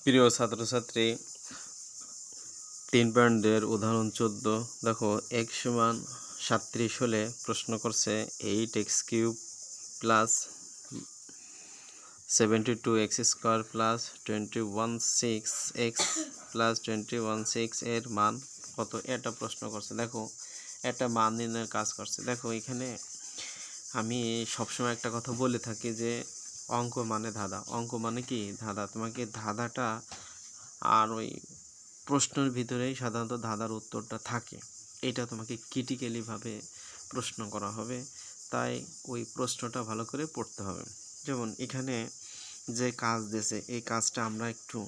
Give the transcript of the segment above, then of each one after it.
প্রিয় ছাত্রছাত্রী 3.2 উদাহরণ 14 দেখো x সমান 37 হলে প্রশ্ন করছে 8x³ plus 72x square plus 216x plus 216 এর মান কত, এটা প্রশ্ন করছে। দেখো এটা মান নির্ণয়ের কাজ করছে। দেখো এখানে আমি সবসময় একটা কথা বলে থাকি যে অঙ্ক মানে ধাঁধা। অঙ্ক মানে কি ধাঁধা। তোমাকে ধাঁধাটা আর ওই প্রশ্নের ভিতরেই সাধারণত ধাঁধার উত্তরটা থাকে। এটা তোমাকে ক্রিটিক্যালিভাবে প্রশ্ন করা হবে, তাই ওই প্রশ্নটা ভালো করে পড়তে হবে। যেমন এখানে যে কাজ দিয়েছে এই কাজটা আমরা একটু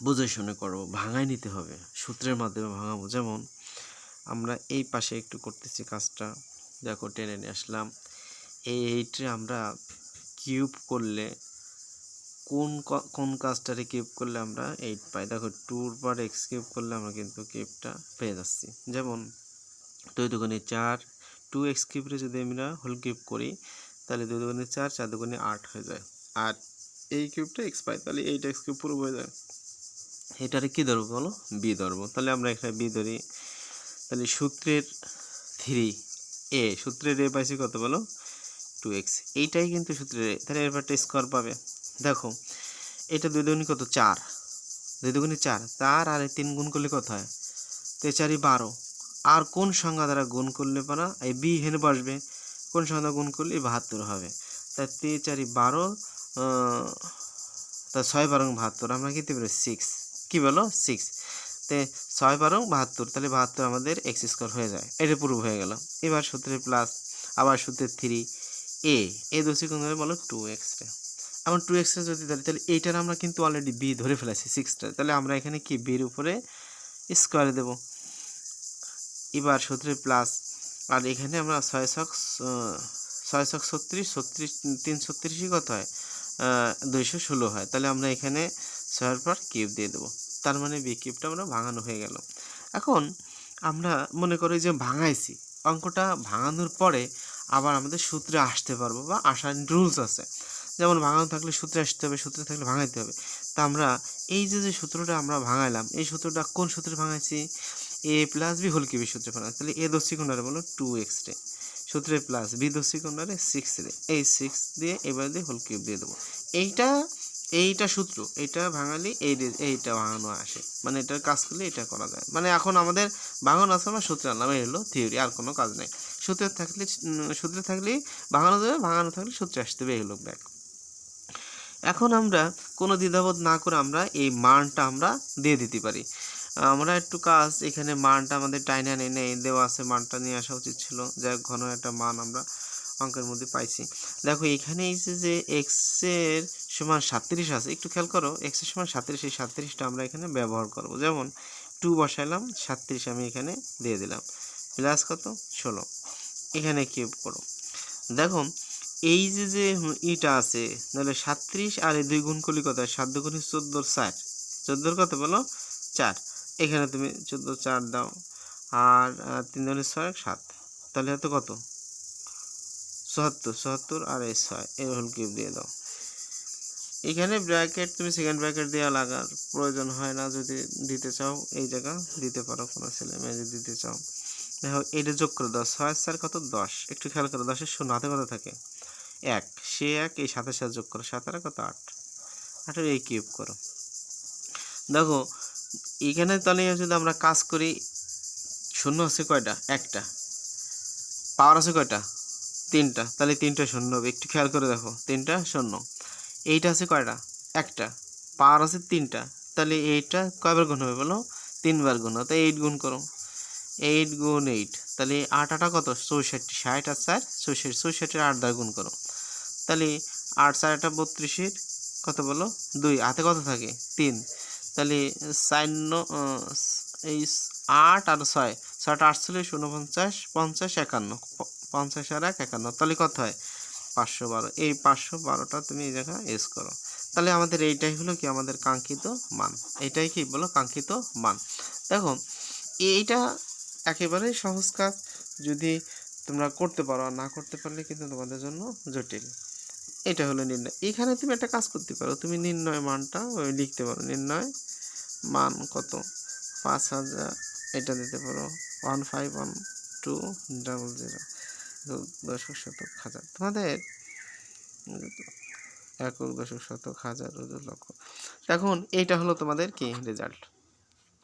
বুঝে শুনে করবো, ভাঙায় নিতে হবে, সূত্রের মাধ্যমে ভাঙাবো। যেমন আমরা এই পাশে একটু করতেছি কাজটা, দেখো টেনে নিয়ে আসলাম। এই 8 আমরা কিউব করলে কোন কাজটারে কিউব করলে আমরা 8 পাই। দেখো 2/x কিউব করলে আমরা কিন্তু কিউবটা পেয়ে যাচ্ছি। যেমন 2 দুগুণে 4, 2x কিউবরে যদি আমরা হোল কিউব করি তাহলে 2 দুগুণে 4, 4 দুগুণে 8 হয়ে যায়। আর এই কিউবটা x পাই, তাহলে 8x কিউব পুরো হয়ে যায়। এটারে কি ধরবো বলো? b ধরবো। তাহলে আমরা এখানে b ধরি। তাহলে সূত্রের 3a, সূত্রের a পাইছি কত বলো? 2x। এইটাই কিন্তু সূত্রের a, তাহলে এরপরটা স্কোয়ার পাবে। দেখো এটা 2 দুগুণে কত? 4, 2 দুগুণে 4, 4 আর 3 গুণ করলে কত হয়? 4 12। আর কোন সংখ্যা দ্বারা গুণ করলে পারা এই বি হেনে বসবে, কোন সংখ্যা গুণ করলে 72 হবে। তাই 4 12, তা 6 12 72, আমরা কি পারি 6, কি বলো 6। তে 6 12 72, তাহলে 72 আমাদের এক্স স্কোয়ার হয়ে যায়। এটা প্রুফ হয়ে গেল। এবার সূত্রের প্লাস, আবার সূত্রের 3a দোষী কোন ধরে বলো 2x রে। এখন 2x রে যদি ধরি তাহলে এইটার আমরা কিন্তু অলরেডি b ধরে ফেলেছি 6টা, তাহলে আমরা এখানে কি b এর উপরে স্কোয়ারে দেব। এবার সূত্রের প্লাস, আর এখানে আমরা 6 ছক 36, 36 3 36 কত হয়? 216 হয়। তাহলে আমরা এখানে 6 পর কিউব দিয়ে দেবো, তার মানে বি কিউবটা আমরা ভাঙানো হয়ে গেল। এখন আমরা মনে করি যে ভাঙাইছি, অঙ্কটা ভাঙানোর পরে আবার আমাদের সূত্রে আসতে পারবো বা আসার রুলস আছে। যেমন ভাঙানো থাকলে সূত্রে আসতে হবে, সূত্রে থাকলে ভাঙাইতে হবে। তা আমরা এই যে সূত্রটা আমরা ভাঙাইলাম, এই সূত্রটা কোন সূত্রে ভাঙাইছি? a প্লাস বি হোল কিউবের সূত্রে ভাঙাইছি। তাহলে a দস্যি কোণারে বলো 2x রে, সূত্রে প্লাস বি দস্যি কোণারে 6 রে, এই 6 দিয়ে এবার দিয়ে হোল কিউব দিয়ে দেবো। এইটা সূত্র, এইটা ভাঙালে এইটা ভাঙানো আসে, মানে এটার কাজ করলে এটা করা যায়। মানে এখন আমাদের ভাঙানো আছে, আমরা সূত্রে আনলাম, এই হলো থিওরি, আর কোনো কাজ নেই। সূত্রে থাকলেই ভাঙানো যাবে, ভাঙানো থাকলে সূত্রে আসতে হবে, এই হলো ব্যাক। এখন আমরা কোনো দ্বিধাবোধ না করে আমরা এই মানটা আমরা দিয়ে দিতে পারি। আমরা একটু কাজ, এখানে মানটা আমাদের টাইনা নেই দেওয়া আছে, মানটা নিয়ে আসা উচিত ছিল। যাই ঘন একটা মান আমরা অঙ্কের মধ্যে পাইছি। দেখো এখানে এই যে এক্স এর সমান 37 আছে, একটু খেয়াল করো, এক্স এর সমান 37, এই 37টা আমরা এখানে ব্যবহার করব। যেমন 2 বসাইলাম, 37 আমি এখানে দিয়ে দিলাম, প্লাস কত 16, এখানে কিউব করো। দেখো এই যে ইটা আছে, তাহলে 37 আর 2 গুণ করলে কত হয়? 7 গুণ 14, 60, 14 কত বলো 4, এখানে তুমি 14 4 দাও, আর 3 গুণ 6 7, তাহলে হয়তো কত 74 আর 6 এর হোল কিউব দিয়ে দাও। এখানে ব্র্যাকেট তুমি সেকেন্ড ব্র্যাকেট দেওয়া লাগার প্রয়োজন হয় না, যদি দিতে চাও এই জায়গা দিতে পারো, কোনো ছেলে মেয়ে যদি দিতে চাও। দেখো এটা যোগ করে দাও, 6 4 কত 10, একটু খেয়াল করো, 10 এর শূন্য হাতে কত থাকে? 1, সে 1, এই 7 এর সাথে যোগ করো, 7 আর কত 8, 8 এই কিউব করো। দেখো এখানে তাহলে যদি আমরা কাজ করি, শূন্য আছে কয়টা? একটা। পাওয়ার আছে কয়টা? 3টা, তাহলে 3টা শূন্য হবে। একটু খেয়াল করে দেখো, 3টা শূন্য। এইটা আছে কয়টা? একটা। পাওয়ার আছে 3টা, তাহলে এইটা কয়বার গুণ হবে বলো? 3 বার গুণ হবে। তাই 8 গুণ করো, 8 গুণ 8, তাহলে 8 8 কত? 64, 60 আর 4 64, 64 8 দ্বারা গুণ করো, তাহলে 8 4 8 32, কত বলো 2, হাতে কত থাকে? 3, তাহলে 4 এই 8 আর 6, 6টা 48, 49, 50, 51, 50 আর 1 51, তাহলে কত হয়? 512। এই 512টা তুমি এই জায়গায় এস করো। তাহলে আমাদের এইটাই হলো কি আমাদের কাঙ্ক্ষিত মান। এটাই কি বলো? কাঙ্ক্ষিত মান। দেখো এইটা একেবারে সহজ কাজ, যদি তোমরা করতে পারো, আর না করতে পারলে কিন্তু তোমাদের জন্য জটিল। এটা হলো নির্ণয়। এখানে তুমি একটা কাজ করতে পারো, তুমি নির্ণয় মানটা ওই লিখতে পারো, নির্ণয় মান কত 5000, এটা দিতে পারো 151200 দশক শতক হাজার, তোমাদের একক দশক শতক হাজার লক্ষ। এখন এইটা হলো তোমাদের কি রেজাল্ট।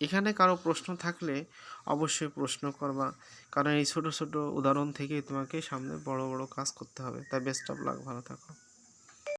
এখানে কারো প্রশ্ন থাকলে অবশ্যই প্রশ্ন করবা, কারণ এই ছোট ছোট উদাহরণ থেকেই তোমাকে সামনে বড় বড় কাজ করতে হবে। তাই বেস্ট অফ লাক, ভালো থাকো।